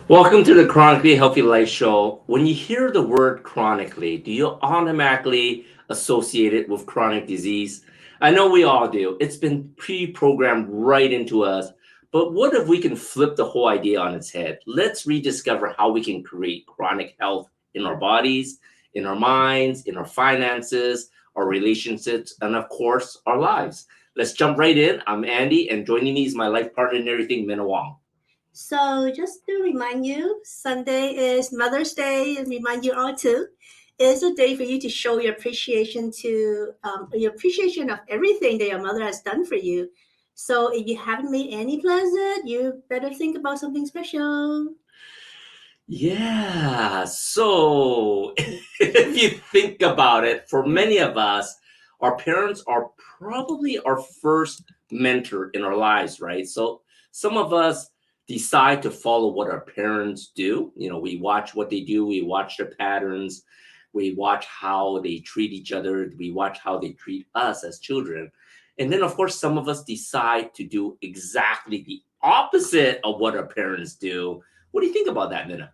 Welcome to the Chronically Healthy Life Show. When you hear the word chronically, do you automatically associate it with chronic disease? I know we all do. It's been pre programmed right into us. But what if we can flip the whole idea on its head? Let's rediscover how we can create chronic health in our bodies, in our minds, in our finances, our relationships, and of course, our lives. Let's jump right in. I'm Andy, and joining me is my life partner and everything, Minna Wong. So just to remind you, Sunday is Mother's Day, and remind you all too, is a day for you to show your appreciation of everything that your mother has done for you. So if you haven't made any plans yet, you better think about something special. Yeah. So if you think about it, for many of us, our parents are probably our first mentor in our lives, right? So some of us decide to follow what our parents do. We watch what they do, we watch their patterns, we watch how they treat each other, we watch how they treat us as children. And then, of course, some of us decide to do exactly the opposite of what our parents do. What do you think about that, Nina?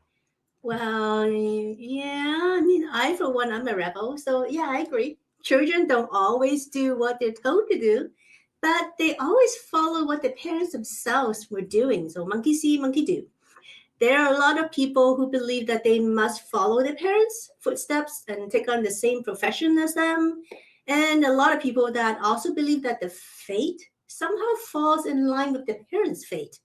Well, yeah, I for one, I'm a rebel, so yeah, I agree. Children don't always do what they're told to do, but they always follow what the parents themselves were doing. So monkey see, monkey do. There are a lot of people who believe that they must follow their parents' footsteps and take on the same profession as them. And a lot of people that also believe that the fate somehow falls in line with the parents' fate,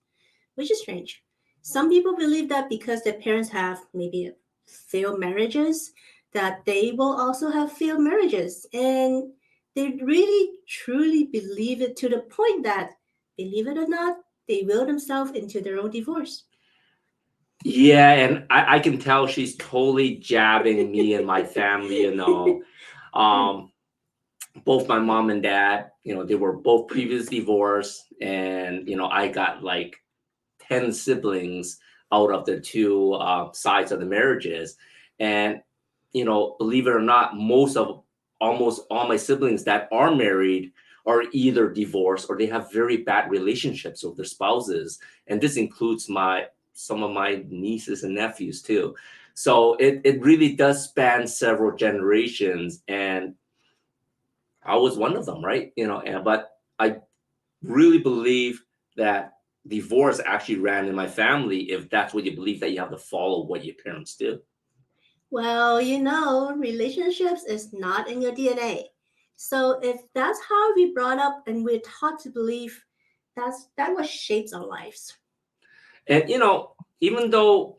which is strange. Some people believe that because their parents have maybe failed marriages, that they will also have failed marriages. And they really truly believe it to the point that, believe it or not, they will themselves into their own divorce. Yeah, and I can tell she's totally jabbing me and my family. Um, both my mom and dad, they were both previously divorced, and I got like 10 siblings out of the two sides of the marriages. And, believe it or not, almost all my siblings that are married are either divorced or they have very bad relationships with their spouses. And this includes some of my nieces and nephews too. So it really does span several generations. And I was one of them, right? But I really believe that divorce actually ran in my family if that's what you believe, that you have to follow what your parents do. Well, relationships is not in your DNA. So if that's how we brought up and we're taught to believe, that what shapes our lives. And even though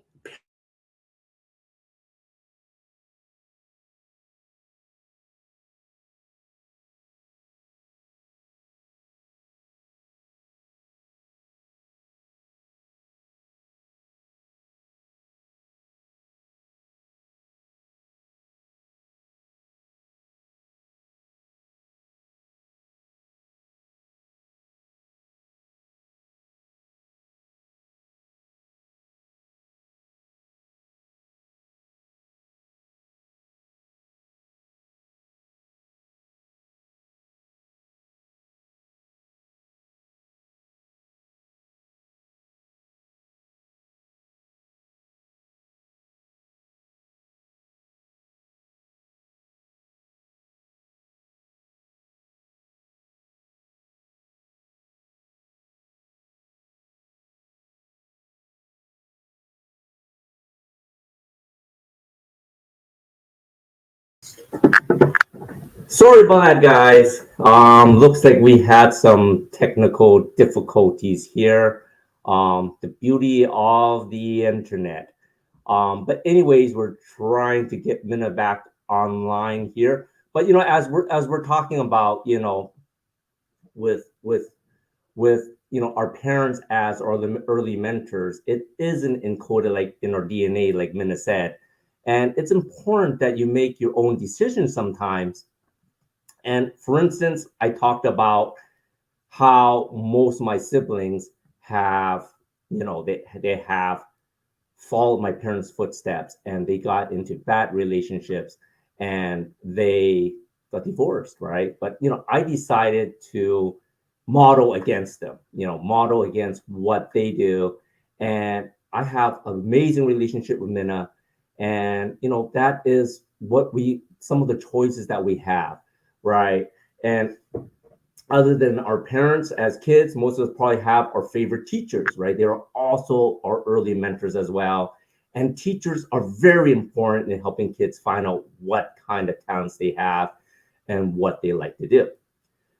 Sorry about that, guys. Looks like we had some technical difficulties here. The beauty of the internet. But anyways, we're trying to get Minna back online here. But as we're talking about, with with with our parents as our early mentors, it isn't encoded like in our DNA, like Minna said. And it's important that you make your own decisions sometimes. And for instance, I talked about how most of my siblings have, they have followed my parents' footsteps and they got into bad relationships and they got divorced, right? But I decided to model against them, model against what they do. And I have an amazing relationship with Minna, and that is some of the choices that we have, right? And other than our parents as kids, most of us probably have our favorite teachers, right? They're also our early mentors as well. And teachers are very important in helping kids find out what kind of talents they have and what they like to do.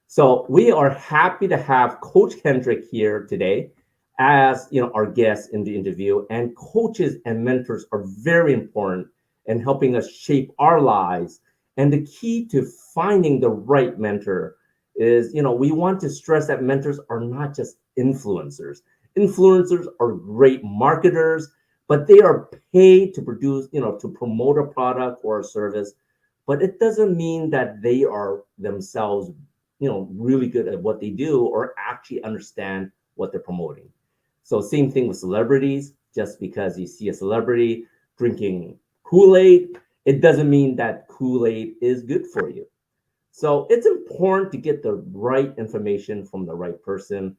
So we are happy to have Coach Kendrick here today as our guest in the interview. And coaches and mentors are very important in helping us shape our lives. And the key to finding the right mentor is, we want to stress that mentors are not just influencers. Influencers are great marketers, but they are paid to produce, to promote a product or a service. But it doesn't mean that they are themselves, really good at what they do or actually understand what they're promoting. So same thing with celebrities. Just because you see a celebrity drinking Kool-Aid, it doesn't mean that Kool-Aid is good for you. So it's important to get the right information from the right person.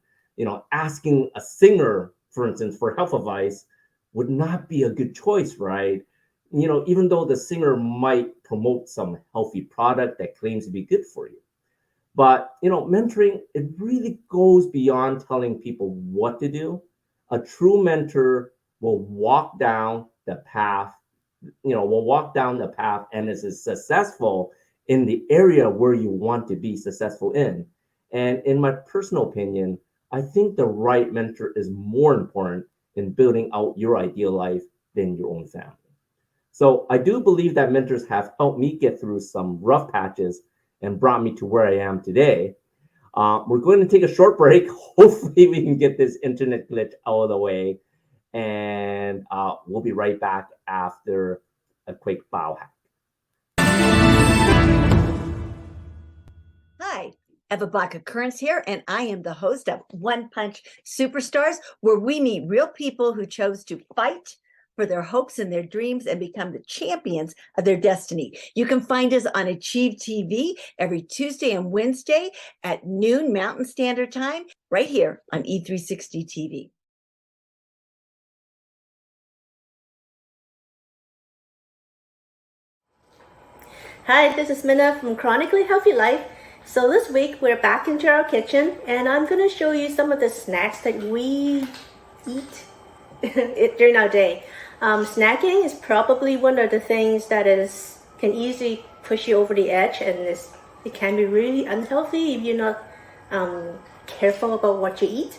Asking a singer, for instance, for health advice would not be a good choice, right? Even though the singer might promote some healthy product that claims to be good for you. But, mentoring, it really goes beyond telling people what to do. A true mentor will walk down the path, and is successful in the area where you want to be successful in. And in my personal opinion, I think the right mentor is more important in building out your ideal life than your own family. So I do believe that mentors have helped me get through some rough patches and brought me to where I am today. We're going to take a short break. Hopefully we can get this internet glitch out of the way. And we'll be right back after a quick biohack. Hi, Eva Black-Occurrence here, and I am the host of One Punch Superstars, where we meet real people who chose to fight for their hopes and their dreams and become the champions of their destiny. You can find us on Achieve TV every Tuesday and Wednesday at noon Mountain Standard Time, right here on E360 TV. Hi, this is Minna from Chronically Healthy Life. So this week we're back into our kitchen and I'm going to show you some of the snacks that we eat during our day. Snacking is probably one of the things that can easily push you over the edge, and it can be really unhealthy if you're not careful about what you eat.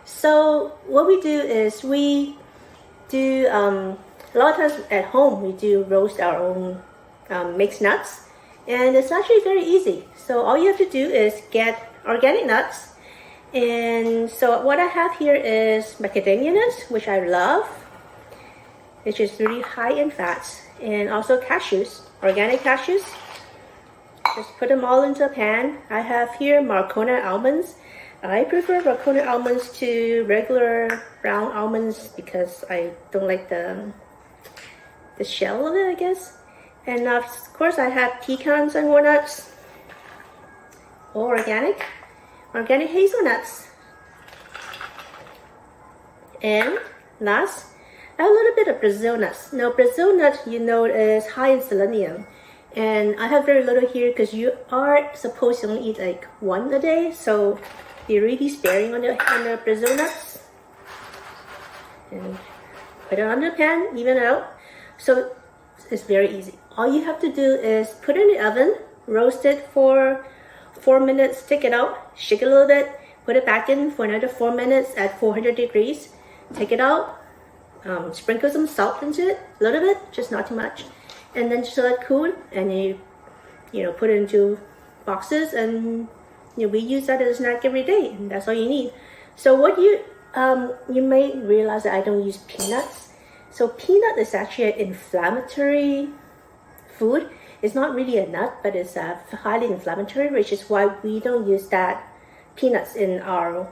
So what we do is we do a lot of times at home we do roast our own mixed nuts, and it's actually very easy. So all you have to do is get organic nuts. And so what I have here is macadamia nuts, which I love, which is really high in fats, and also cashews, organic cashews. Just put them all into a pan. I have here Marcona almonds. I prefer Marcona almonds to regular brown almonds because I don't like the shell of it, I guess. And of course I have pecans and walnuts, all organic hazelnuts. And last, a little bit of Brazil nuts. Now Brazil nut, is high in selenium. And I have very little here because you are supposed to only eat like one a day. So be really sparing on the Brazil nuts. And put it on the pan, even it out. So it's very easy. All you have to do is put it in the oven, roast it for 4 minutes, take it out, shake it a little bit, put it back in for another 4 minutes at 400 degrees, take it out, sprinkle some salt into it, a little bit, just not too much, and then just let it cool, and you put it into boxes, and we use that as a snack every day, and that's all you need. So what you may realize that I don't use peanuts. So peanut is actually an inflammatory food. It's not really a nut, but it's highly inflammatory, which is why we don't use that peanuts in our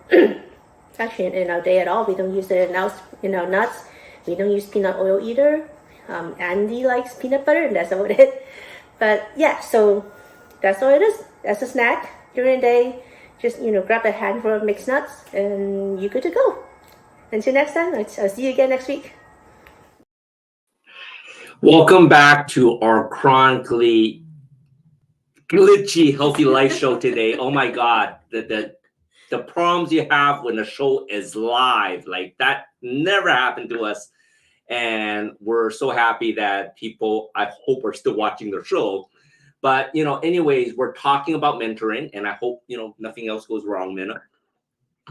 actually in our day at all. We don't use it in our nuts. We don't use peanut oil either. Andy likes peanut butter, and that's about it. But yeah, so that's all it is. That's a snack during the day. Just grab a handful of mixed nuts, and you're good to go. Until next time, I'll see you again next week. Welcome back to our chronically glitchy healthy life show today. Oh my God, the problems you have when the show is live, like that never happened to us. And we're so happy that people, I hope, are still watching the show. But anyways, we're talking about mentoring, and I hope nothing else goes wrong, Minna.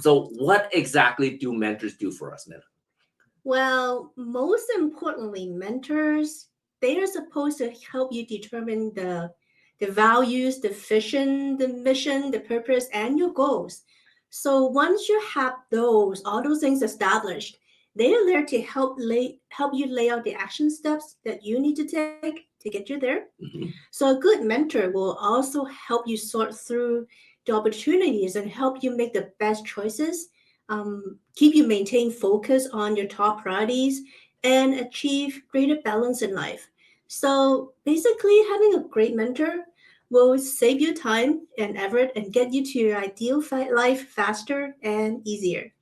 So what exactly do mentors do for us, Minna? Well, most importantly, mentors, they are supposed to help you determine the values, the vision, the mission, the purpose, and your goals. So once you have all those things established, they are there to help you lay out the action steps that you need to take to get you there. Mm-hmm. So a good mentor will also help you sort through the opportunities and help you make the best choices, keep you maintain focus on your top priorities, and achieve greater balance in life. So basically, having a great mentor will save you time and effort and get you to your ideal life faster and easier.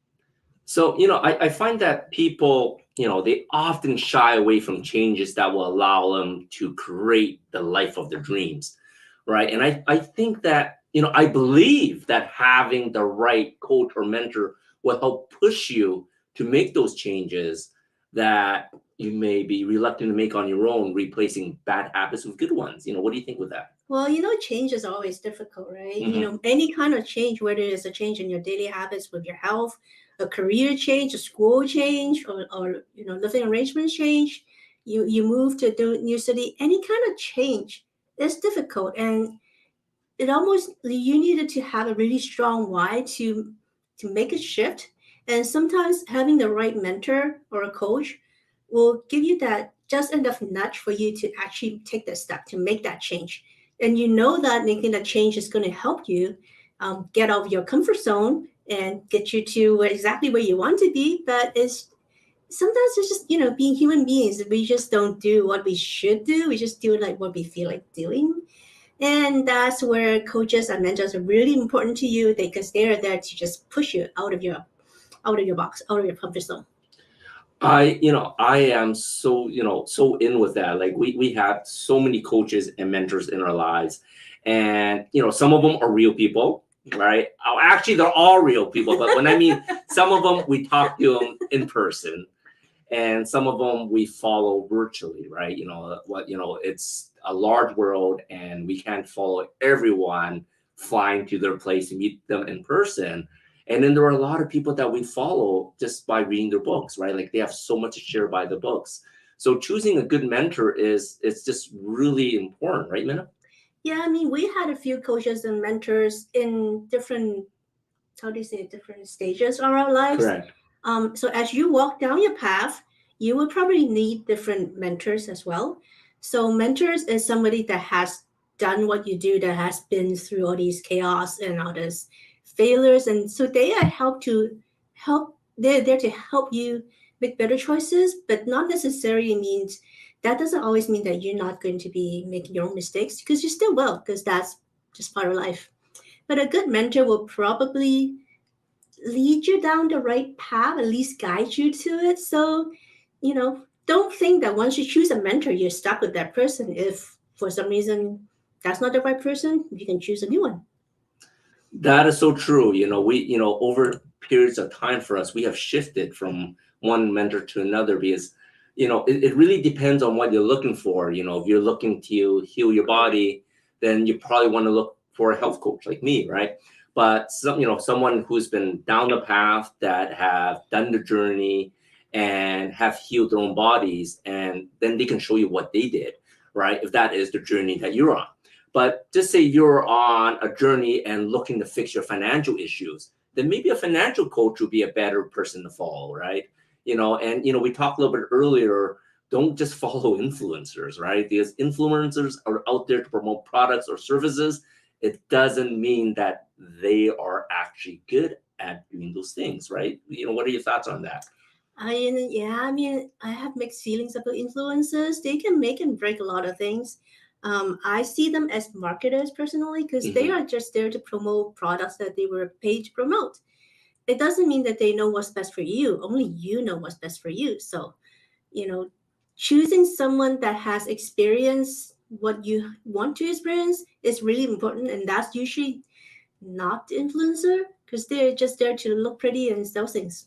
So, I find that people, they often shy away from changes that will allow them to create the life of their dreams, right? And I think that, I believe that having the right coach or mentor will help push you to make those changes that you may be reluctant to make on your own, replacing bad habits with good ones. What do you think with that? Well, change is always difficult, right? Mm-hmm. Any kind of change, whether it's a change in your daily habits with your health, a career change, a school change, or living arrangement change, you move to a new city, any kind of change is difficult, and it almost you needed to have a really strong why to make a shift. And sometimes having the right mentor or a coach will give you that just enough nudge for you to actually take that step to make that change. And that making that change is going to help you get out of your comfort zone and get you to exactly where you want to be. But sometimes it's just being human beings, we just don't do what we should do, we just do like what we feel like doing. And that's where coaches and mentors are really important to you, because they are there to just push you out of your box, out of your comfort zone. I am so, so in with that. Like we have so many coaches and mentors in our lives, and some of them are real people, right? Oh, actually, they're all real people. But when I mean some of them, we talk to them in person, and some of them we follow virtually, right? It's a large world, and we can't follow everyone flying to their place and meet them in person. And then there are a lot of people that we follow just by reading their books, right? Like they have so much to share by the books. So choosing a good mentor it's just really important, right, Minna? Yeah, I mean, we had a few coaches and mentors in different, how do you say, different stages of our lives. Correct. So as you walk down your path, you will probably need different mentors as well. So mentors is somebody that has done what you do, that has been through all these chaos and all these failures, and so they are help. They're there to help you make better choices, but not necessarily means that doesn't always mean that you're not going to be making your own mistakes, because you still will, because that's just part of life. But a good mentor will probably lead you down the right path, at least guide you to it. So, don't think that once you choose a mentor, you're stuck with that person. If for some reason that's not the right person, you can choose a new one. That is so true. Over periods of time for us, we have shifted from one mentor to another because, it really depends on what you're looking for. If you're looking to heal your body, then you probably want to look for a health coach like me, right? But someone who's been down the path, that have done the journey and have healed their own bodies, and then they can show you what they did, right? If that is the journey that you're on. But just say you're on a journey and looking to fix your financial issues, then maybe a financial coach would be a better person to follow, right? We talked a little bit earlier, don't just follow influencers, right? Because influencers are out there to promote products or services. It doesn't mean that they are actually good at doing those things, right? What are your thoughts on that? I mean, I have mixed feelings about influencers. They can make and break a lot of things. I see them as marketers personally, because they are just there to promote products that they were paid to promote. it doesn't mean that they know what's best for you. Only you know what's best for you. So, choosing someone that has experienced what you want to experience is really important. And that's usually not the influencer, because they're just there to look pretty and sell things.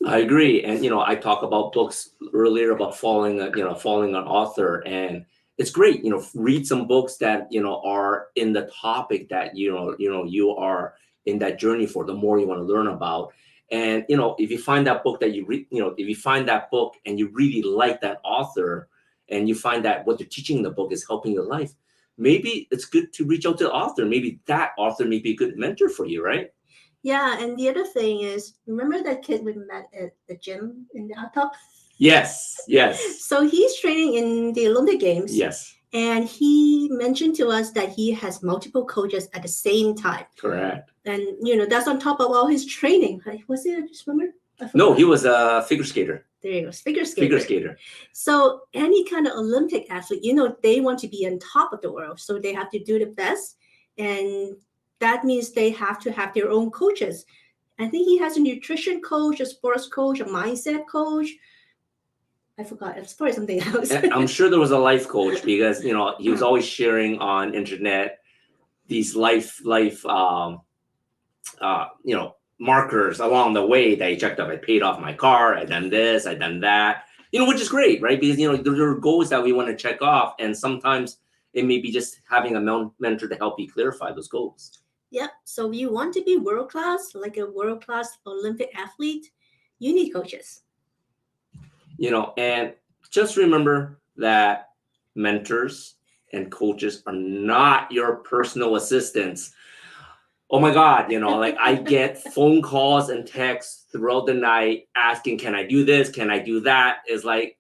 I agree. And, I talk about books earlier about following an author, and it's great, read some books that, are in the topic that, you are in that journey for, the more you want to learn about. And, if you find that book that you read, if you find that book and you really like that author, and you find that what they're teaching in the book is helping your life, maybe it's good to reach out to the author. Maybe that author may be a good mentor for you, right? Yeah, and the other thing is, remember that kid we met at the gym in the hot tub? Yes. So he's training in the Olympic Games. Yes. And he mentioned to us that he has multiple coaches at the same time. Correct. And, that's on top of all his training. Like, was it a swimmer? No, he was a figure skater. There you go, figure Figure skater. skater. So any kind of Olympic athlete, they want to be on top of the world. So they have to do the best. And that means they have to have their own coaches. I think he has a nutrition coach, a sports coach, a mindset coach. I forgot. It's probably something else. And I'm sure there was a life coach, because he was always sharing on internet these life markers along the way that he checked up. I paid off my car. I done this. I done that. Which is great, right? Because there are goals that we want to check off, and sometimes it may be just having a mentor to help you clarify those goals. Yep. So if you want to be world class, like a world class Olympic athlete, you need coaches. And just remember that mentors and coaches are not your personal assistants. Oh my God, like I get phone calls and texts throughout the night asking, can I do this? Can I do that? It's like,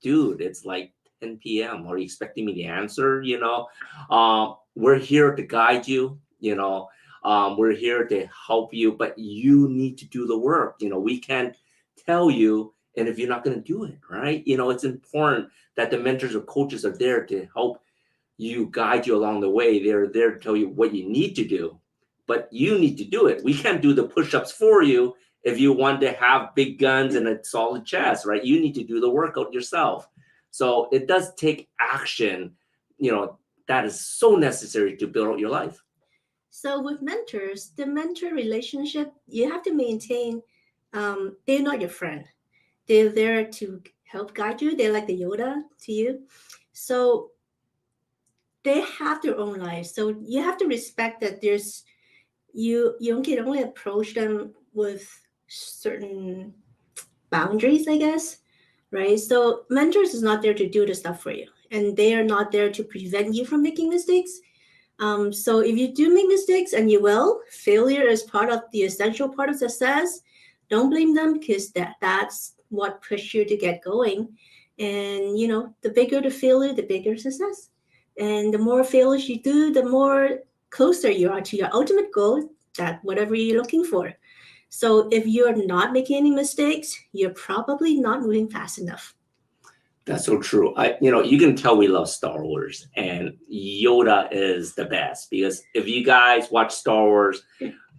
dude, it's like 10 p.m. Are you expecting me to answer? We're here to guide you, we're here to help you, but you need to do the work. We can't tell you, and if you're not going to do it, right? It's important that the mentors or coaches are there to help you, guide you along the way. They're there to tell you what you need to do, but you need to do it. We can't do the push-ups for you if you want to have big guns and a solid chest, right? You need to do the workout yourself. So it does take action, that is so necessary to build out your life. So with mentors, the mentor relationship, you have to maintain, they're not your friend. They're there to help guide you. They're like the Yoda to you. So they have their own lives. So you have to respect that you can only approach them with certain boundaries, I guess, right? So mentors is not there to do the stuff for you, and they are not there to prevent you from making mistakes. So if you do make mistakes, and you will, failure is part of the essential part of success. Don't blame them, because that's what pushed you to get going. And the bigger the failure, the bigger success. And the more failures you do, the more closer you are to your ultimate goal, that whatever you're looking for. So if you're not making any mistakes, you're probably not moving fast enough. That's so true. You can tell we love Star Wars, and Yoda is the best, because if you guys watch Star Wars,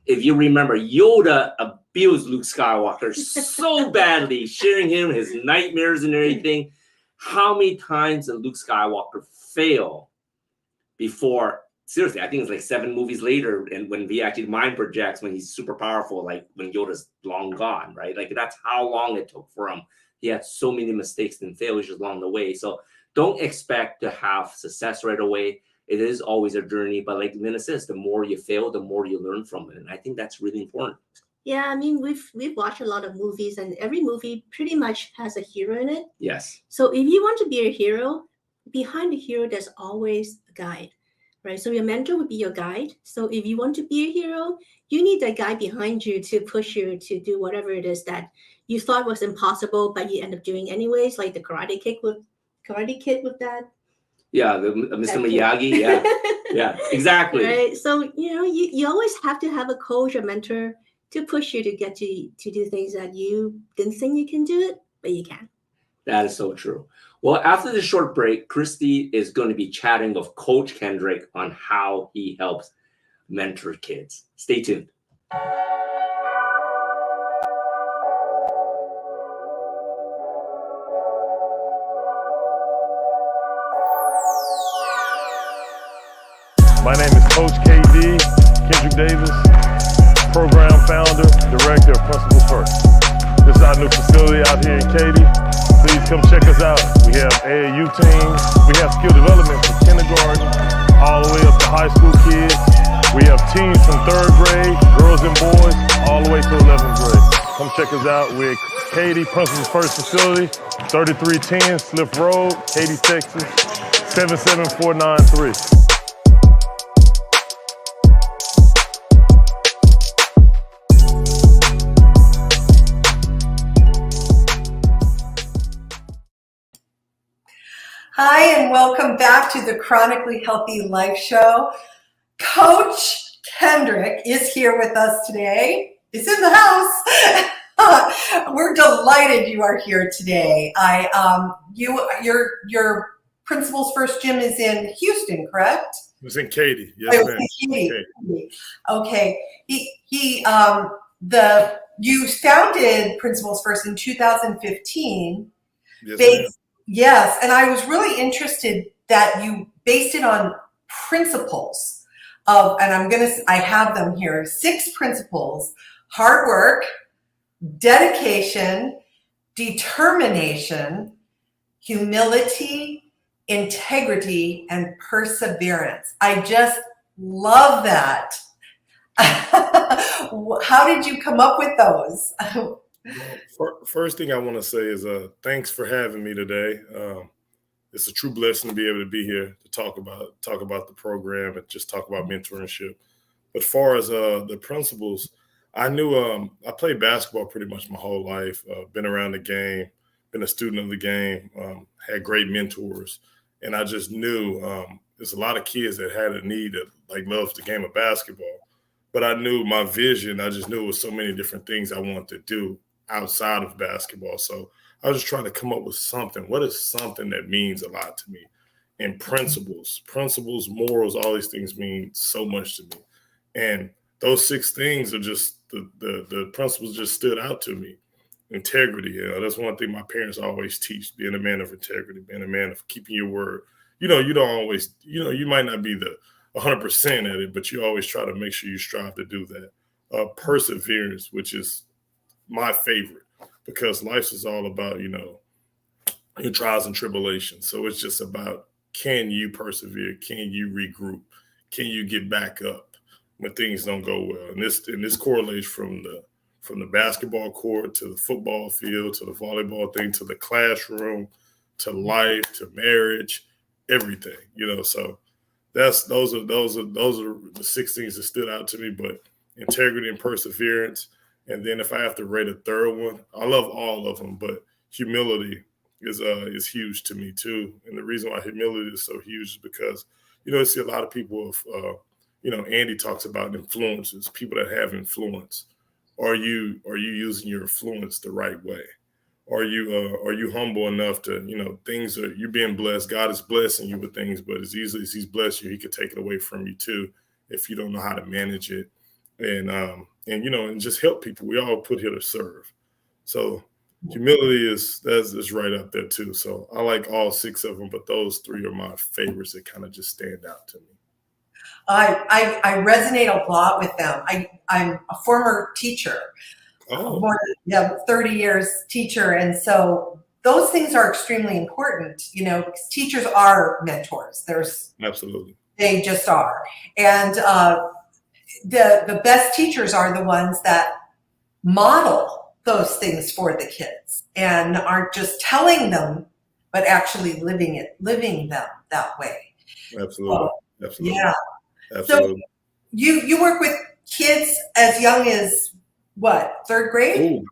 if you remember, Yoda abused Luke Skywalker so badly, sharing him his nightmares and everything. How many times did Luke Skywalker fail before? Seriously, I think it's like 7 movies later, and when he actually mind projects, when he's super powerful, like when Yoda's long gone, right? Like that's how long it took for him. He had so many mistakes and failures along the way. So don't expect to have success right away. It is always a journey, but like Lina says, the more you fail, the more you learn from it. And I think that's really important. Yeah, I mean, we've watched a lot of movies, and every movie pretty much has a hero in it. Yes. So if you want to be a hero, behind the hero, there's always a guide, right? So your mentor would be your guide. So if you want to be a hero, you need that guy behind you to push you to do whatever it is that you thought was impossible, but you end up doing anyways, like the Karate Kid with that. Yeah, the Mr. Miyagi. Yeah, yeah, exactly. Right. So you always have to have a coach or mentor to push you to get to do things that you didn't think you can do it, but you can. That is so true. Well, after this short break, Christy is going to be chatting with Coach Kendrick on how he helps mentor kids. Stay tuned. My name is Coach KD, Kendrick Davis, program founder, director of Principals First. This is our new facility out here in Katy. Please come check us out. We have AAU teams. We have skill development from kindergarten all the way up to high school kids. We have teams from 3rd grade, girls and boys, all the way to 11th grade. Come check us out. We're at Katy, Principals First facility, 3310 Sliff Road, Katy, Texas, 77493. Hi, and welcome back to the Chronically Healthy Life Show. Coach Kendrick is here with us today. He's in the house. We're delighted you are here today. Your Principals First gym is in Houston, correct? It was in Katy. Yes, ma'am. Katy. Okay. You founded Principals First in 2015. Yes, ma'am. Yes, and I was really interested that you based it on principles of, and I have them here, 6 principles: hard work, dedication, determination, humility, integrity, and perseverance. I just love that. How did you come up with those? Well, first thing I want to say is thanks for having me today. It's a true blessing to be able to be here to talk about the program and just talk about mentorship. But as far as the principles, I knew I played basketball pretty much my whole life. Been around the game, been a student of the game, had great mentors, and I just knew there's a lot of kids that had a need that loves the game of basketball. But I knew my vision. I just knew it was so many different things I wanted to do outside of basketball. So I was just trying to come up with something. What is something that means a lot to me? And principles, morals, all these things mean so much to me. And those 6 things are just the principles just stood out to me. Integrity, that's one thing my parents always teach: being a man of integrity, being a man of keeping your word. You don't always, you might not be the 100% at it, but you always try to make sure you strive to do that. Perseverance, which is my favorite, because life is all about, your trials and tribulations. So it's just about, can you persevere? Can you regroup? Can you get back up when things don't go well? And this correlates from the basketball court to the football field to the volleyball thing to the classroom to life to marriage, everything. So those are the 6 things that stood out to me. But integrity and perseverance. And then if I have to rate a third one, I love all of them, but humility is huge to me too. And the reason why humility is so huge is because, I see a lot of people Andy talks about influences, people that have influence. Are you using your influence the right way? Are you humble enough to, you're being blessed. God is blessing you with things, but as easily as he's blessed you, he could take it away from you too if you don't know how to manage it. And just help people. We all put here to serve. So humility is right up there too. So I like all 6 of them, but those 3 are my favorites that kind of just stand out to me. I resonate a lot with them. I'm a former teacher, more than 30 years teacher. And so those things are extremely important, because teachers are mentors. Absolutely. They just are. And the best teachers are the ones that model those things for the kids and aren't just telling them, but actually living them that way. Absolutely. Absolutely. Yeah. Absolutely. So you work with kids as young as what, 3rd grade? Ooh.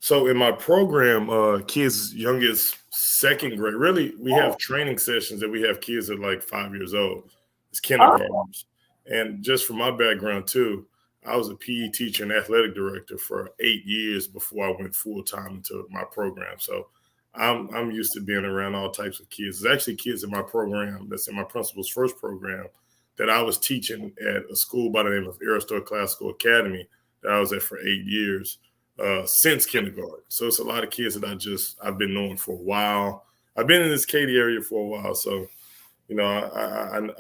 So in my program, kids young as 2nd grade, really, we have training sessions that we have kids at like 5 years old. It's kindergartners. And just from my background too, I was a PE teacher and athletic director for 8 years before I went full time into my program. So I'm used to being around all types of kids. There's actually kids in my program that's in my Principals First program that I was teaching at a school by the name of Aristotle Classical Academy that I was at for 8 years since kindergarten. So it's a lot of kids that I've been knowing for a while. I've been in this Katy area for a while. So you know,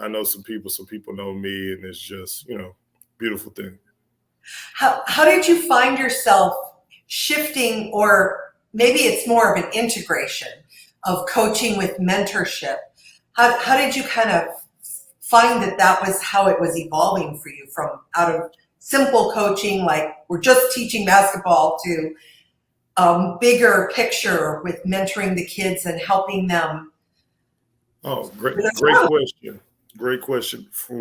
I know some people know me, and it's just, you know, beautiful thing. How did you find yourself shifting, or maybe it's more of an integration of coaching with mentorship? How did you kind of find that was how it was evolving for you, from out of simple coaching, like we're just teaching basketball, to bigger picture with mentoring the kids and helping them? Oh, great question. Great question. For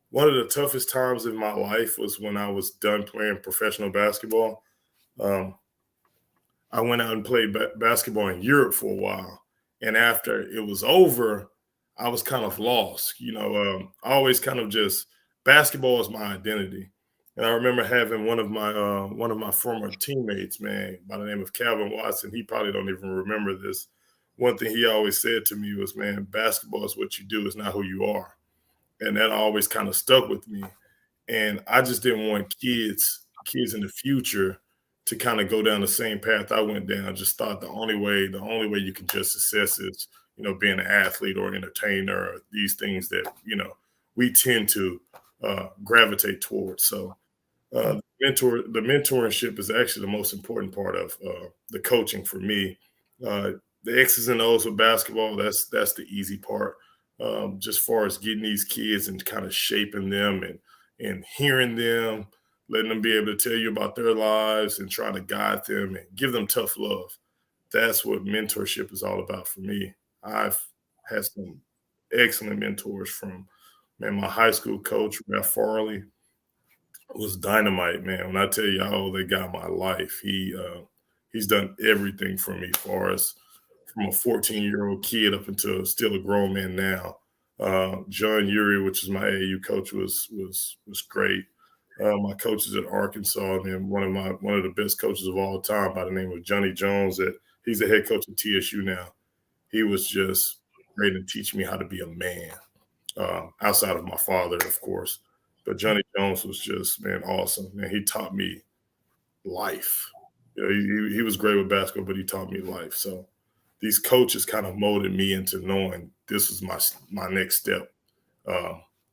one of the toughest times in my life was when I was done playing professional basketball. Um, I went out and played basketball in Europe for a while. And after it was over, I was kind of lost. You know, I always kind of just, basketball is my identity. And I remember having one of my former teammates, man, by the name of Calvin Watson. He probably don't even remember this. One thing he always said to me was, man, basketball is what you do, it's not who you are. And that always kind of stuck with me. And I just didn't want kids in the future to kind of go down the same path I went down. I just thought the only way you can just success is, you know, being an athlete or entertainer, or these things that, you know, we tend to gravitate towards. So the mentorship is actually the most important part of the coaching for me. The X's and O's with basketball, that's the easy part. Just far as getting these kids and kind of shaping them and hearing them, letting them be able to tell you about their lives and trying to guide them and give them tough love. That's what mentorship is all about for me. I've had some excellent mentors, from, man, my high school coach, Ralph Farley, was dynamite, man. When I tell you how they got my life, he's done everything for me, as far as from a 14-year-old kid up until still a grown man now. John Uri, which is my AAU coach, was great. My coaches at Arkansas, and then one of the best coaches of all time, by the name of Johnny Jones, that he's the head coach at TSU now. He was just great to teach me how to be a man, outside of my father, of course. But Johnny Jones was just, man, awesome. Man, he taught me life. You know, he was great with basketball, but he taught me life. So these coaches kind of molded me into knowing this was my next step,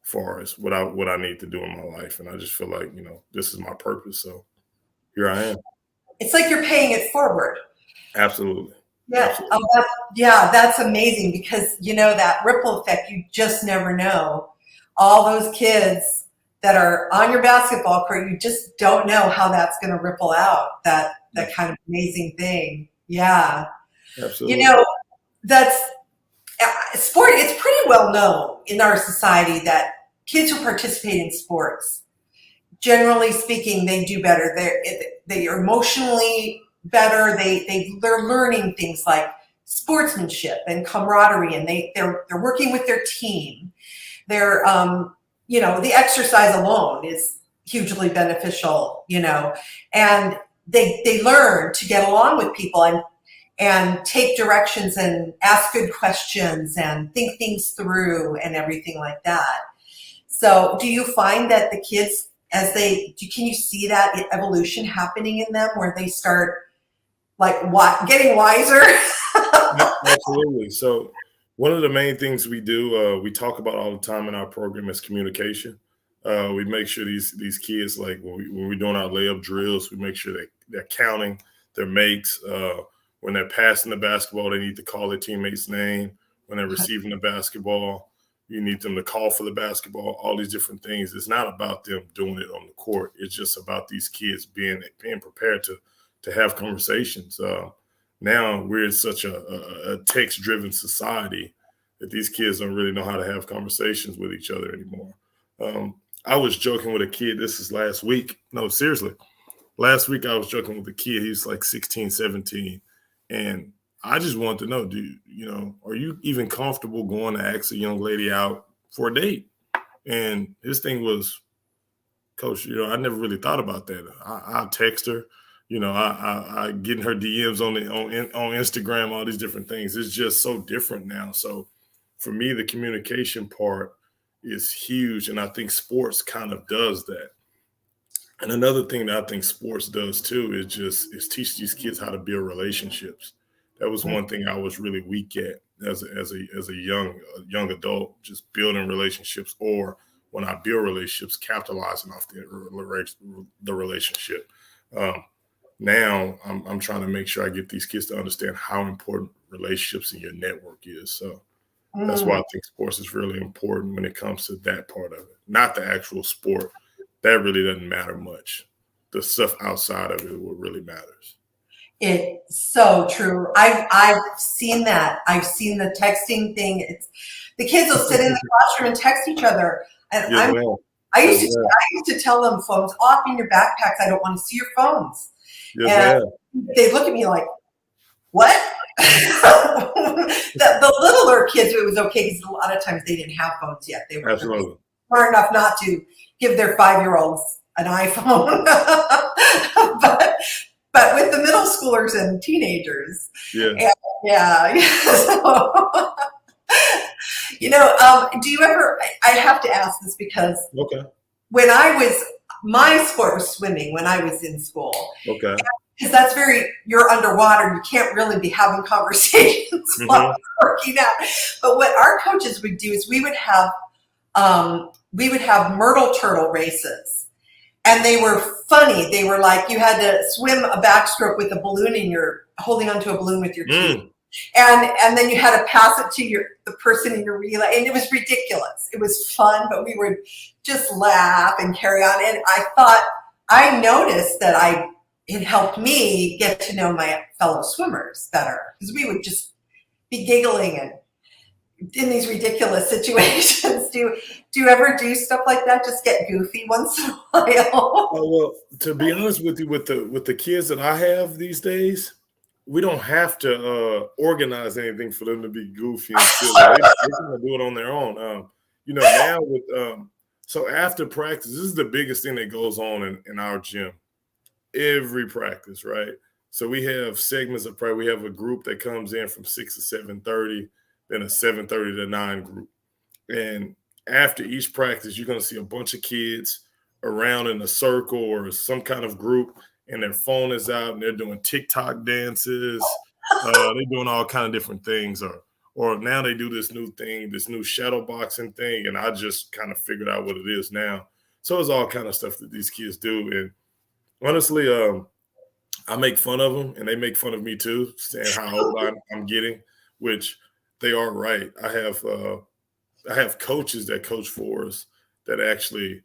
far as what I need to do in my life. And I just feel like, you know, this is my purpose. So here I am. It's like you're paying it forward. Absolutely. Yeah. Oh, that's amazing, because, you know, that ripple effect, you just never know. All those kids that are on your basketball court, you just don't know how that's going to ripple out, that kind of amazing thing. Yeah. Absolutely. You know, that's sport. It's pretty well known in our society that kids who participate in sports, generally speaking, they do better. They are emotionally better. They're learning things like sportsmanship and camaraderie, and they're working with their team. They're you know, the exercise alone is hugely beneficial, you know, and they learn to get along with people and take directions and ask good questions and think things through and everything like that. So do you find that the kids, can you see that evolution happening in them, where they start like getting wiser? Absolutely. So one of the main things we do, we talk about all the time in our program, is communication. We make sure these kids, like when we're doing our layup drills, we make sure they're counting their makes. When they're passing the basketball, they need to call their teammate's name. When they're receiving the basketball, you need them to call for the basketball, all these different things. It's not about them doing it on the court. It's just about these kids being prepared to have conversations. Now we're in such a text-driven society that these kids don't really know how to have conversations with each other anymore. I was joking with a kid. This is last week. No, seriously. Last week I was joking with a kid. He was like 16, 17. And I just wanted to know, are you even comfortable going to ask a young lady out for a date? And his thing was, Coach, I never really thought about that. I'll text her. I get in her DMs on Instagram, all these different things. It's just so different now. So for me, the communication part is huge. And I think sports kind of does that. And another thing that I think sports does too is teach these kids how to build relationships. That was one thing I was really weak at as a young adult, just building relationships, or when I build relationships, capitalizing off the relationship. Now I'm trying to make sure I get these kids to understand how important relationships in your network is. So that's why I think sports is really important when it comes to that part of it. Not the actual sport. That really doesn't matter much. The stuff outside of it what really matters. It's so true. I've seen that. I've seen the texting thing. The kids will sit in the classroom and text each other. And Yes, I used to tell them, phones off in your backpacks. I don't want to see your phones. yes, And they look at me like, what? the littler kids, it was okay because a lot of times they didn't have phones yet. They were absolutely smart enough not to give their 5-year-olds an iPhone. but with the middle schoolers and teenagers, yeah. So, do you ever? I have to ask this because when my sport was swimming when I was in school. Okay. Because that's you're underwater. You can't really be having conversations while you're working out. But what our coaches would do is we would have myrtle turtle races. And they were funny. They were like you had to swim a backstroke with a balloon and you're holding onto a balloon with your teeth. And then you had to pass it to the person in your relay. And it was ridiculous. It was fun, but we would just laugh and carry on. And I noticed that it helped me get to know my fellow swimmers better because we would just be giggling and in these ridiculous situations. Do you ever do stuff like that? Just get goofy once in a while? Well, to be honest with you, with the kids that I have these days, we don't have to organize anything for them to be goofy and silly. They're going to do it on their own. Now with so after practice, this is the biggest thing that goes on in our gym. Every practice, right? So we have segments of practice. We have a group that comes in from 6 to 7:30, then a 7:30 to 9 group. And after each practice, you're going to see a bunch of kids around in a circle or some kind of group, and their phone is out and they're doing TikTok dances. They're doing all kind of different things. Or now they do this new thing, this new shadow boxing thing, and I just kind of figured out what it is now. So it's all kind of stuff that these kids do. And honestly, I make fun of them, and they make fun of me too, saying how old I'm getting, which they are right. I have coaches that coach for us that actually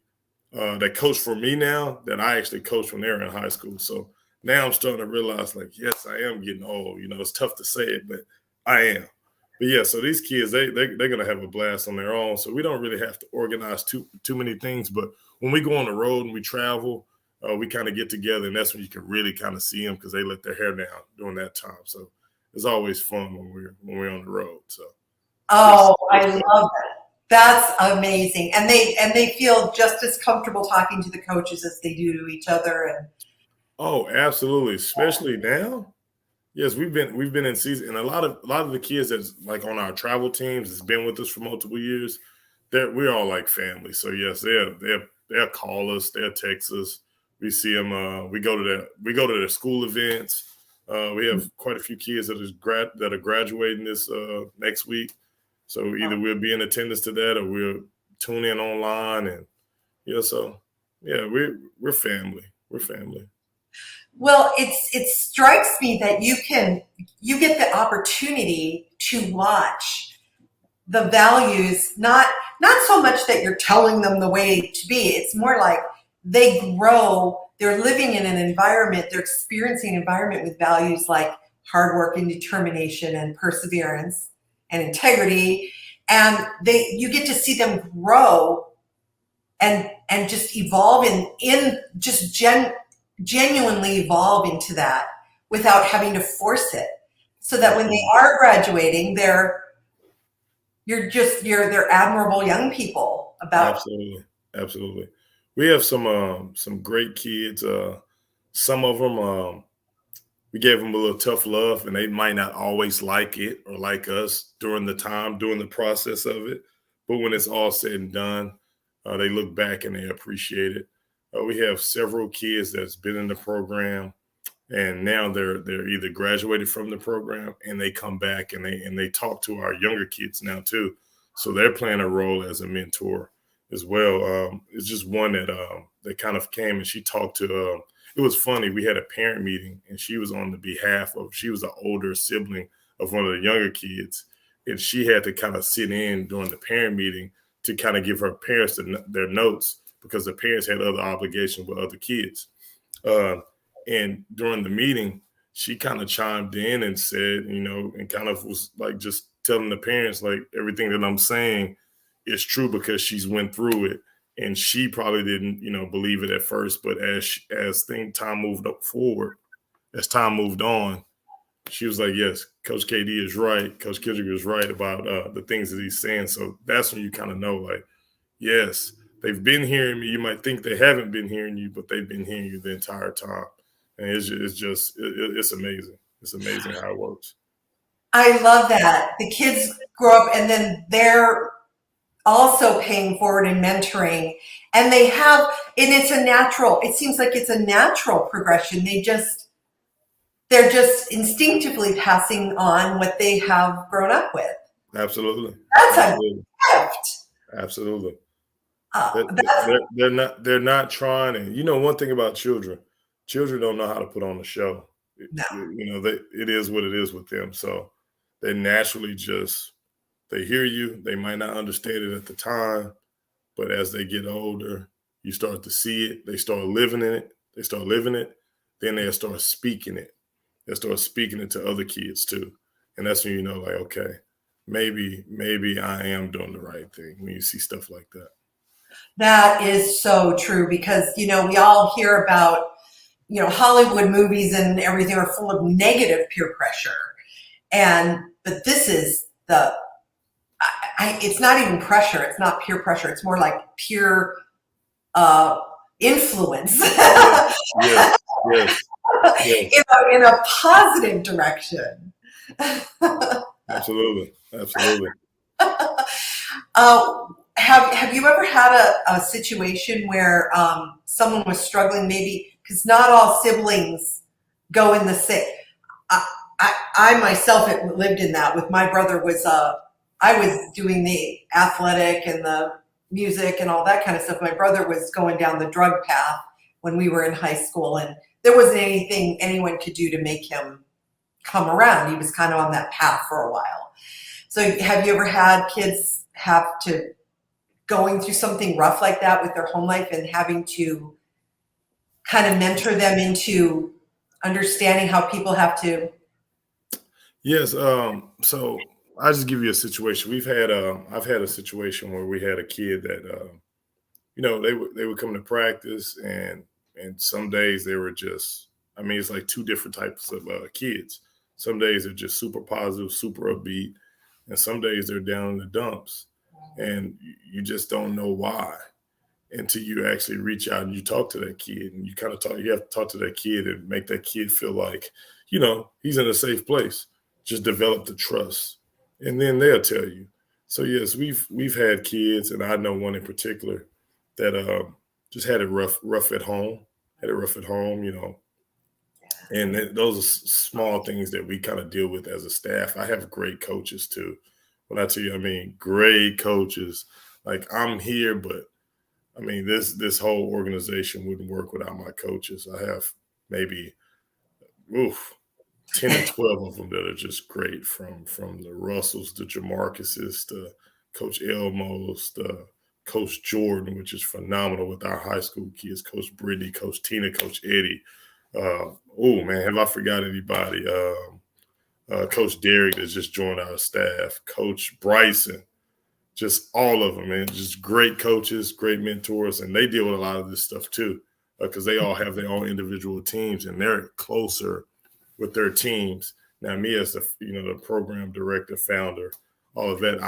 that coach for me now that I actually coached when they were in high school. So now I'm starting to realize, like, yes, I am getting old. It's tough to say it, but I am. But yeah, so these kids, they're gonna have a blast on their own. So we don't really have to organize too many things. But when we go on the road and we travel, we kind of get together, and that's when you can really kind of see them because they let their hair down during that time. So it's always fun when we're on the road. So I love that. That's amazing, and they feel just as comfortable talking to the coaches as they do to each other. And oh, absolutely, especially now. Yes, we've been in season, and a lot of the kids that's like on our travel teams has been with us for multiple years. We're all like family. So yes, they'll call us, they'll text us. We see them. We go to their school events. We have quite a few kids that are graduating this next week. So either we'll be in attendance to that, or we'll tune in online. And we're family. We're family. Well, it strikes me that you get the opportunity to watch the values, not so much that you're telling them the way to be. It's more like they grow, they're living in an environment, they're experiencing an environment with values like hard work and determination and perseverance and integrity. And you get to see them grow and just evolve in just genuinely evolve into that without having to force it. So that when they are graduating, they're admirable young people about. Absolutely. We have some great kids. Some of them, we gave them a little tough love, and they might not always like it or like us during the process of it. But when it's all said and done, they look back and they appreciate it. We have several kids that's been in the program, and now they're either graduated from the program and they come back and they talk to our younger kids now too. So they're playing a role as a mentor as well. It's just one that kind of came and she talked to. It was funny. We had a parent meeting and she was on the behalf of. She was an older sibling of one of the younger kids, and she had to kind of sit in during the parent meeting to kind of give her parents their notes because the parents had other obligations with other kids. And during the meeting, she kind of chimed in and said, and kind of was like just telling the parents, like, everything that I'm saying is true because she's went through it. And she probably didn't, believe it at first. But as time moved forward, as time moved on, she was like, yes, Coach KD is right. Coach Kendrick is right about the things that he's saying. So that's when you kind of know, like, yes, they've been hearing me. You might think they haven't been hearing you, but they've been hearing you the entire time. And it's amazing. It's amazing how it works. I love that. The kids grow up and then they're also paying forward and mentoring. And it seems like it's a natural progression. They're just instinctively passing on what they have grown up with. Absolutely. That's Absolutely. a gift. Absolutely. They're not trying. And one thing about children don't know how to put on a show. No. It is what it is with them. So they naturally they hear you. They might not understand it at the time, but as they get older, you start to see it. They start living in it. Then they'll start speaking it. They'll start speaking it to other kids too. And that's when you know, like, okay, maybe I am doing the right thing when you see stuff like that. That is so true because, we all hear about, Hollywood movies and everything are full of negative peer pressure. But this is it's not even pressure. It's not peer pressure. It's more like peer influence. Yes. In a positive direction. Absolutely. Have you ever had a situation where someone was struggling, maybe because not all siblings go in the same? I myself lived in that with my brother. I was doing the athletic and the music and all that kind of stuff. My brother was going down the drug path when we were in high school, and there wasn't anything anyone could do to make him come around. He was kind of on that path for a while. So have you ever had kids going through something rough like that with their home life and having to kind of mentor them into understanding how people have to? Yes. So I'll just give you a situation. I've had a situation where we had a kid that, they would come to practice and some days they were just, it's like two different types of kids. Some days they're just super positive, super upbeat. And some days they're down in the dumps and you just don't know why until you actually reach out and you talk to that kid and you have to talk to that kid and make that kid feel like, he's in a safe place. Just develop the trust and then they'll tell you. So yes, we've had kids, and I know one in particular that just had it rough at home, and those are small things that we kind of deal with as a staff. I have great coaches too. When I tell you, great coaches. Like, I'm here, but this whole organization wouldn't work without my coaches. I have maybe 10 or 12 of them that are just great, from the Russells, the Jamarcuses, to Coach Elmos, the Coach Jordan, which is phenomenal with our high school kids, Coach Brittany, Coach Tina, Coach Eddie. Have I forgot anybody? Coach Derek that's just joined our staff, Coach Bryson, just all of them, man. Just great coaches, great mentors, and they deal with a lot of this stuff too, because they all have their own individual teams and they're closer with their teams. Now, me as the program director, founder, all of that,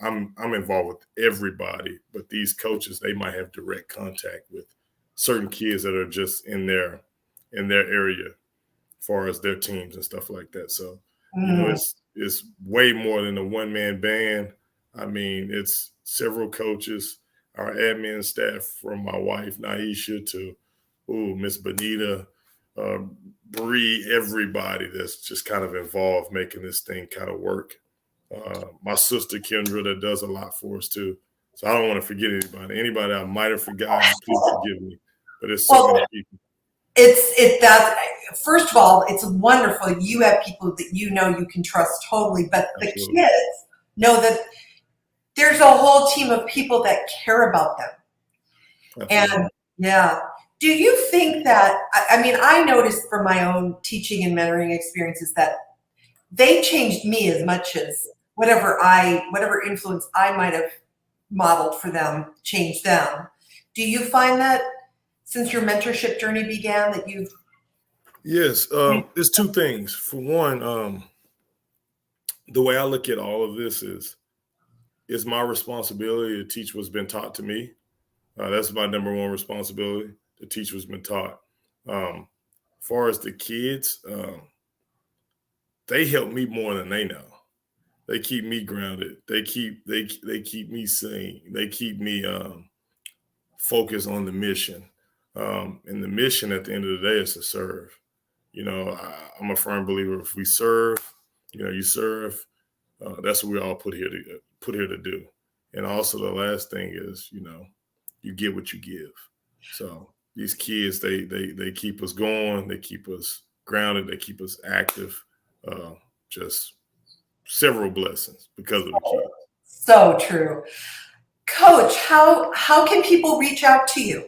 I'm involved with everybody, but these coaches, they might have direct contact with certain kids that are just in their area as far as their teams and stuff like that. So, it's way more than a one-man band. It's several coaches, our admin staff, from my wife, Naisha, to Miss Bonita, Bree, everybody that's just kind of involved making this thing kind of work. My sister Kendra that does a lot for us too. So I don't want to forget anybody. Anybody I might have forgotten, please forgive me. But it's so many people. First of all, it's wonderful. You have people that you can trust totally, but the Absolutely. kids know that there's a whole team of people that care about them. Absolutely. And yeah. Do you think that, I mean, I noticed from my own teaching and mentoring experiences that they changed me as much as whatever influence I might have modeled for them changed them. Do you find that since your mentorship journey began that you've? Yes, there's two things. For one, the way I look at all of this is it's my responsibility to teach what's been taught to me. That's my number one responsibility, to teach what's been taught. As far as the kids, they help me more than they know. They keep me grounded. They keep me sane. They keep me focused on the mission. And the mission at the end of the day is to serve. I'm a firm believer. If we serve, you serve. That's what we all put here to do. And also the last thing is, you get what you give. So these kids, they keep us going. They keep us grounded. They keep us active. Just several blessings because of the kids. So true. Coach, how can people reach out to you?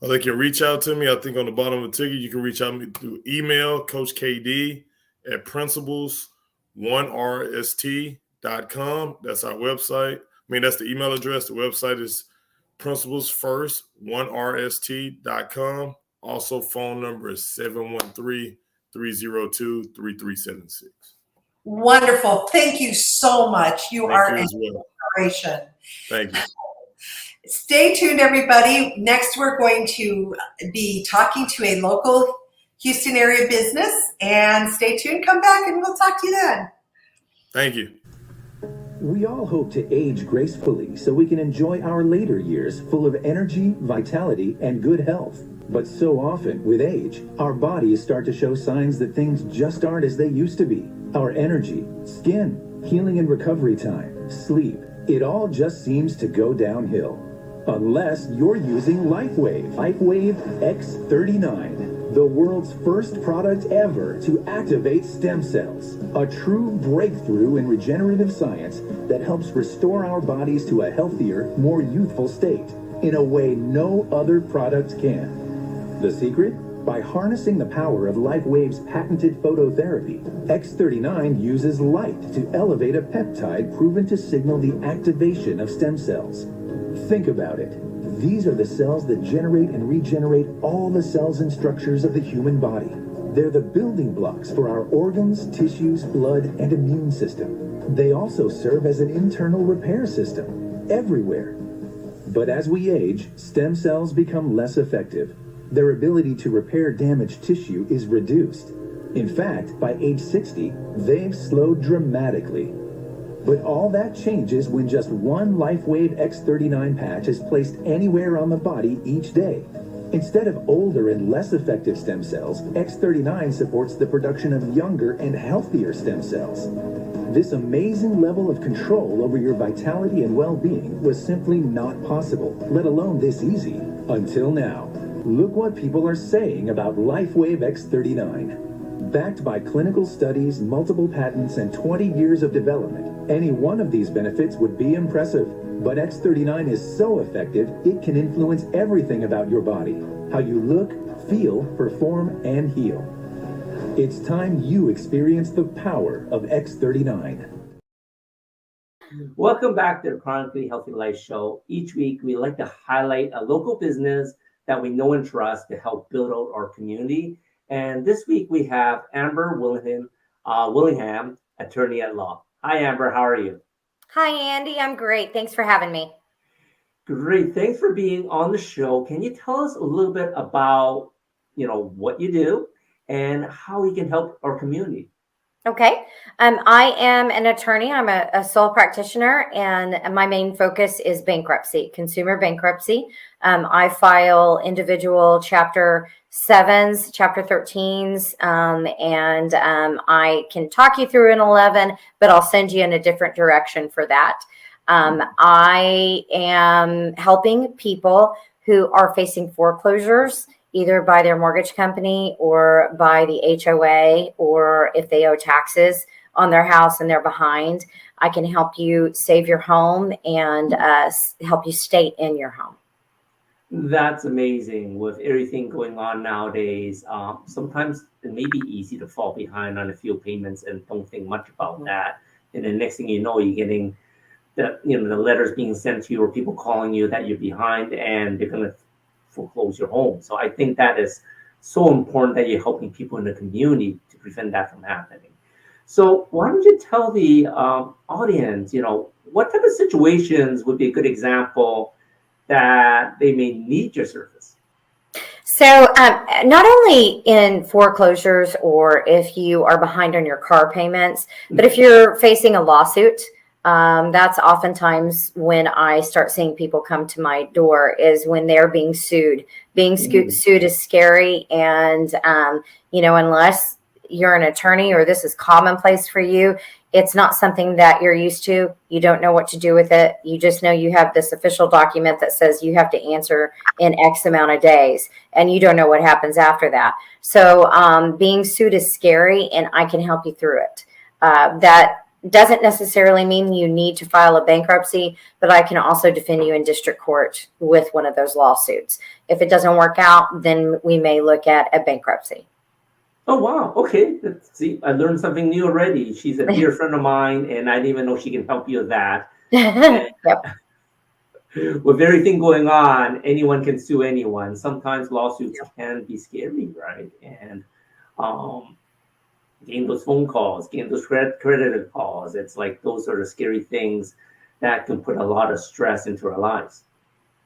Well, they can reach out to me. I think on the bottom of the ticket, you can reach out to me through email, Coach KD at principles1rst.com. That's our website. That's the email address. The website is principlesfirst1rst.com. Also, phone number is 713-302-3376. Wonderful. Thank you so much. You are an inspiration. Thank you. Stay tuned, everybody. Next, we're going to be talking to a local Houston area business. And stay tuned. Come back and we'll talk to you then. Thank you. We all hope to age gracefully so we can enjoy our later years full of energy, vitality, and good health. But so often, with age, our bodies start to show signs that things just aren't as they used to be. Our energy, skin, healing and recovery time, sleep, it all just seems to go downhill. Unless you're using LifeWave. LifeWave X39, the world's first product ever to activate stem cells. A true breakthrough in regenerative science that helps restore our bodies to a healthier, more youthful state in a way no other product can. The secret? By harnessing the power of LifeWave's patented phototherapy, X39 uses light to elevate a peptide proven to signal the activation of stem cells. Think about it. These are the cells that generate and regenerate all the cells and structures of the human body. They're the building blocks for our organs, tissues, blood, and immune system. They also serve as an internal repair system everywhere. But as we age, stem cells become less effective. Their ability to repair damaged tissue is reduced. In fact, by age 60, they've slowed dramatically. But all that changes when just one LifeWave X39 patch is placed anywhere on the body each day. Instead of older and less effective stem cells, X39 supports the production of younger and healthier stem cells. This amazing level of control over your vitality and well-being was simply not possible, let alone this easy, until now. Look what people are saying about LifeWave X39. Backed by clinical studies, multiple patents, and 20 years of development, any one of these benefits would be impressive. But X39 is so effective, it can influence everything about your body. How you look, feel, perform, and heal. It's time you experience the power of X39. Welcome back to the Chronically Healthy Life Show. Each week, we like to highlight a local business that we know and trust to help build out our community. And this week, we have Amber Willingham, attorney at law. Hi, Amber. How are you? Hi, Andy. I'm great. Thanks for having me. Great. Thanks for being on the show. Can you tell us a little bit about, what you do and how we can help our community? Okay. I am an attorney. I'm a sole practitioner, and my main focus is bankruptcy, consumer bankruptcy. I file individual Chapter 7s, Chapter 13s, and I can talk you through an 11, but I'll send you in a different direction for that. I am helping people who are facing foreclosures, either by their mortgage company or by the HOA, or if they owe taxes on their house and they're behind. I can help you save your home and help you stay in your home. That's amazing. With everything going on nowadays, sometimes it may be easy to fall behind on a few payments and don't think much about that. And the next thing you know, you're getting the letters being sent to you or people calling you that you're behind and they're going to foreclose your home. So I think that is so important that you're helping people in the community to prevent that from happening. So why don't you tell the audience, what type of situations would be a good example that they may need your service? So not only in foreclosures or if you are behind on your car payments, but if you're facing a lawsuit, that's oftentimes when I start seeing people come to my door is when they're being sued. Being sued is scary. And, unless you're an attorney or this is commonplace for you, it's not something that you're used to. You don't know what to do with it. You just know you have this official document that says you have to answer in X amount of days, and you don't know what happens after that. So being sued is scary, and I can help you through it. That doesn't necessarily mean you need to file a bankruptcy, but I can also defend you in district court with one of those lawsuits. If it doesn't work out, then we may look at a bankruptcy. Oh, wow. Okay. See, I learned something new already. She's a dear friend of mine, and I didn't even know she can help you with that. Yep. With everything going on, anyone can sue anyone. Sometimes lawsuits can be scary, right? And getting those phone calls, getting those creditor calls, it's like those are the scary things that can put a lot of stress into our lives.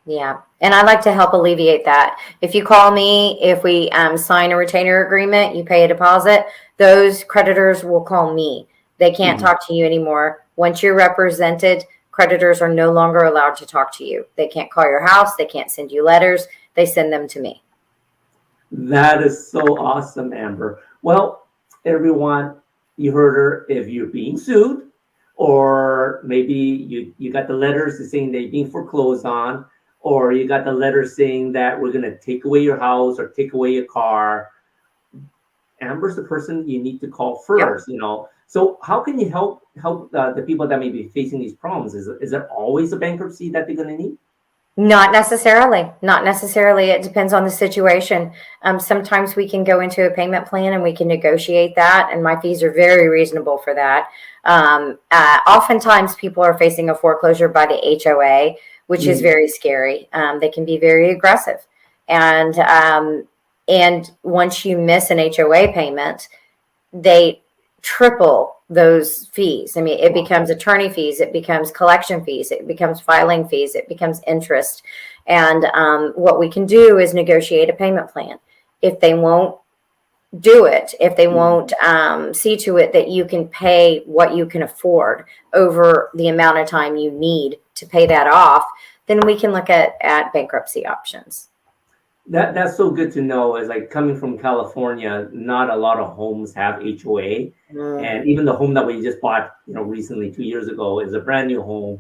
Yeah. And I like to help alleviate that. If you call me, if we sign a retainer agreement, you pay a deposit, those creditors will call me. They can't talk to you anymore. Once you're represented, creditors are no longer allowed to talk to you. They can't call your house. They can't send you letters. They send them to me. That is so awesome, Amber. Well, everyone, you heard her. If you're being sued, or maybe you got the letters saying they're being foreclosed on, or you got the letter saying that we're going to take away your house or take away your car, Amber's the person you need to call first. So how can you help the people that may be facing these problems? Is there always a bankruptcy that they're going to need? Not necessarily. It depends on the situation. Sometimes we can go into a payment plan and we can negotiate that, and my fees are very reasonable for that. Oftentimes people are facing a foreclosure by the HOA, which is very scary. They can be very aggressive. And once you miss an HOA payment, they triple those fees. I mean, it becomes attorney fees, it becomes collection fees, it becomes filing fees, it becomes interest. And what we can do is negotiate a payment plan. If they won't do it, if they won't see to it that you can pay what you can afford over the amount of time you need to pay that off, then we can look at bankruptcy options. That's so good to know. Is like coming from California, not a lot of homes have HOA, and even the home that we just bought, recently 2 years ago, is a brand new home,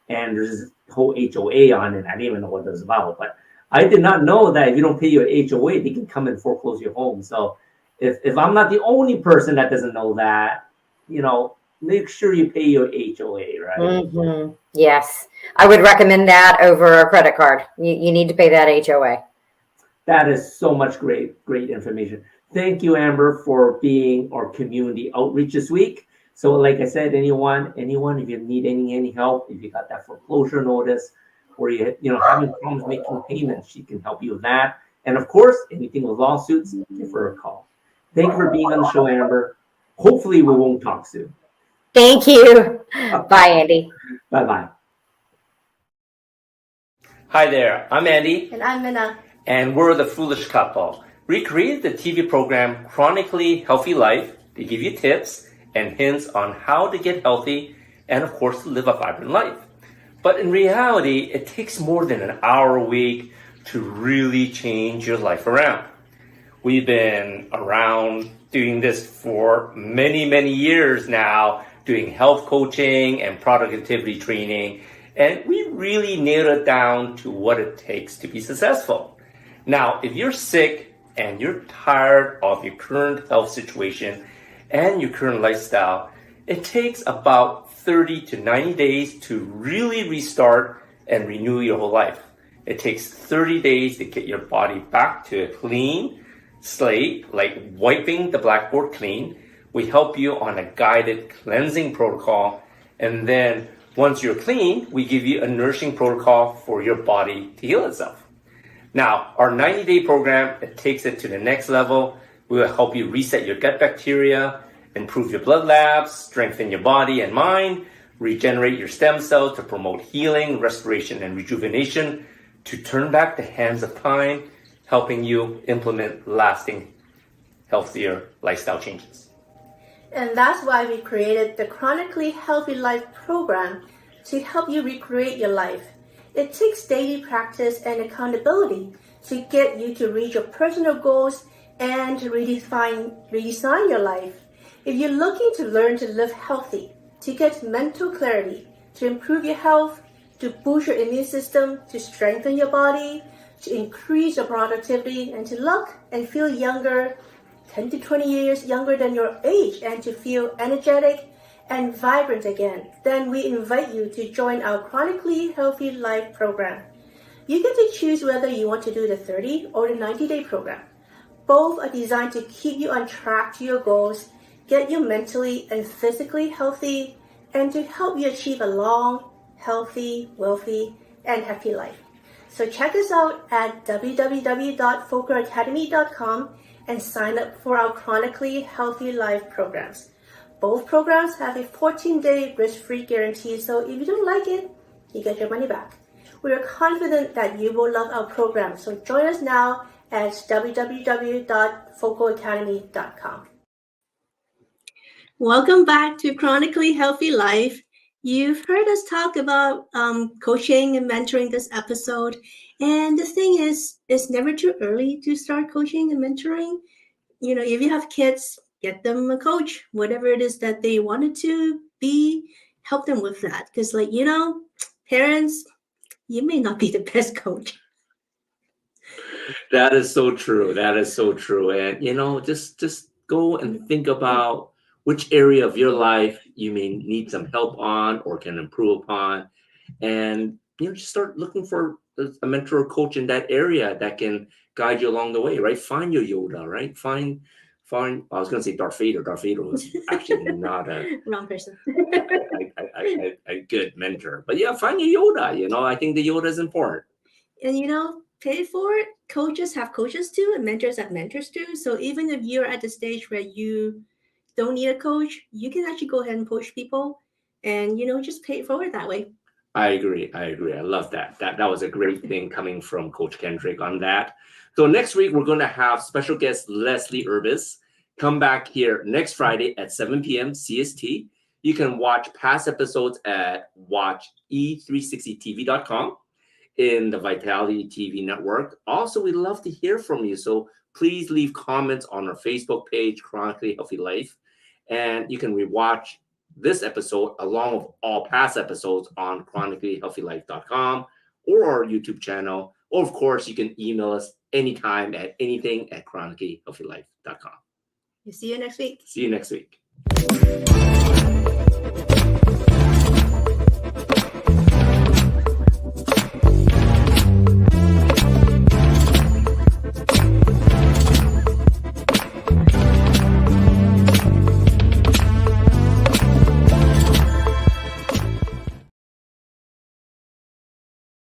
and there's this whole HOA on it. I didn't even know what it was about, but I did not know that if you don't pay your HOA, they can come and foreclose your home. So if I'm not the only person that doesn't know that, make sure you pay your HOA, right? Mm-hmm. Yes, I would recommend that over a credit card. You need to pay that HOA. That is so much great information. Thank you, Amber, for being our community outreach this week. So like I said, anyone, if you need any help, if you got that foreclosure notice, or you having problems making payments, she can help you with that. And of course, anything with lawsuits, give her a call. Thank you for being on the show, Amber. Hopefully we won't talk soon. Thank you. Bye, Andy. Bye-bye. Hi there, I'm Andy. And I'm Minna. And we're the Foolish Couple. We created the TV program Chronically Healthy Life to give you tips and hints on how to get healthy and, of course, live a vibrant life. But in reality, it takes more than an hour a week to really change your life around. We've been around doing this for many, many years now, doing health coaching and productivity training, and we really nailed it down to what it takes to be successful. Now, if you're sick and you're tired of your current health situation and your current lifestyle, it takes about 30 to 90 days to really restart and renew your whole life. It takes 30 days to get your body back to a clean slate, like wiping the blackboard clean. We help you on a guided cleansing protocol. And then once you're clean, we give you a nourishing protocol for your body to heal itself. Now, our 90-day program, it takes it to the next level. We will help you reset your gut bacteria, improve your blood labs, strengthen your body and mind, regenerate your stem cells to promote healing, restoration, and rejuvenation, to turn back the hands of time, helping you implement lasting, healthier lifestyle changes. And that's why we created the Chronically Healthy Life program to help you recreate your life. It takes daily practice and accountability to get you to reach your personal goals and to redesign your life. If you're looking to learn to live healthy, to get mental clarity, to improve your health, to boost your immune system, to strengthen your body, to increase your productivity, and to look and feel younger, 10 to 20 years younger than your age, and to feel energetic and vibrant again, then we invite you to join our Chronically Healthy Life program. You get to choose whether you want to do the 30 or the 90-day program. Both are designed to keep you on track to your goals, get you mentally and physically healthy, and to help you achieve a long, healthy, wealthy, and happy life. So check us out at www.focusacademy.com and sign up for our Chronically Healthy Life programs. Both programs have a 14-day risk-free guarantee, so if you don't like it, you get your money back. We are confident that you will love our program, so join us now at www.focusacademy.com. Welcome back to Chronically Healthy Life. You've heard us talk about coaching and mentoring this episode. And the thing is, it's never too early to start coaching and mentoring. You know, if you have kids, get them a coach, whatever it is that they wanted to be, help them with that. Because, like, you know, parents, you may not be the best coach. That is so true. That is so true. And, you know, just go and think about which area of your life you may need some help on or can improve upon. And, you know, just start looking for a mentor or coach in that area that can guide you along the way, right? Find your Yoda, right? Find, I was going to say Darth Vader. Darth Vader was actually not a Wrong person. a good mentor. But yeah, find your Yoda. You know, I think the Yoda is important. And, you know, pay for it. Coaches have coaches too, and mentors have mentors too. So even if you're at the stage where you don't need a coach, you can actually go ahead and coach people and, you know, just pay it forward that way. I agree. I love that. That was a great thing coming from Coach Kendrick on that. So next week, we're going to have special guest Leslie Urbis come back here next Friday at 7 p.m. CST. You can watch past episodes at watche360tv.com in the Vitality TV network. Also, we'd love to hear from you. So please leave comments on our Facebook page, Chronically Healthy Life. And you can rewatch this episode along with all past episodes on chronicallyhealthylife.com or our YouTube channel. Or, of course, you can email us anytime at anything@chronicallyhealthylife.com. See you next week. See you next week.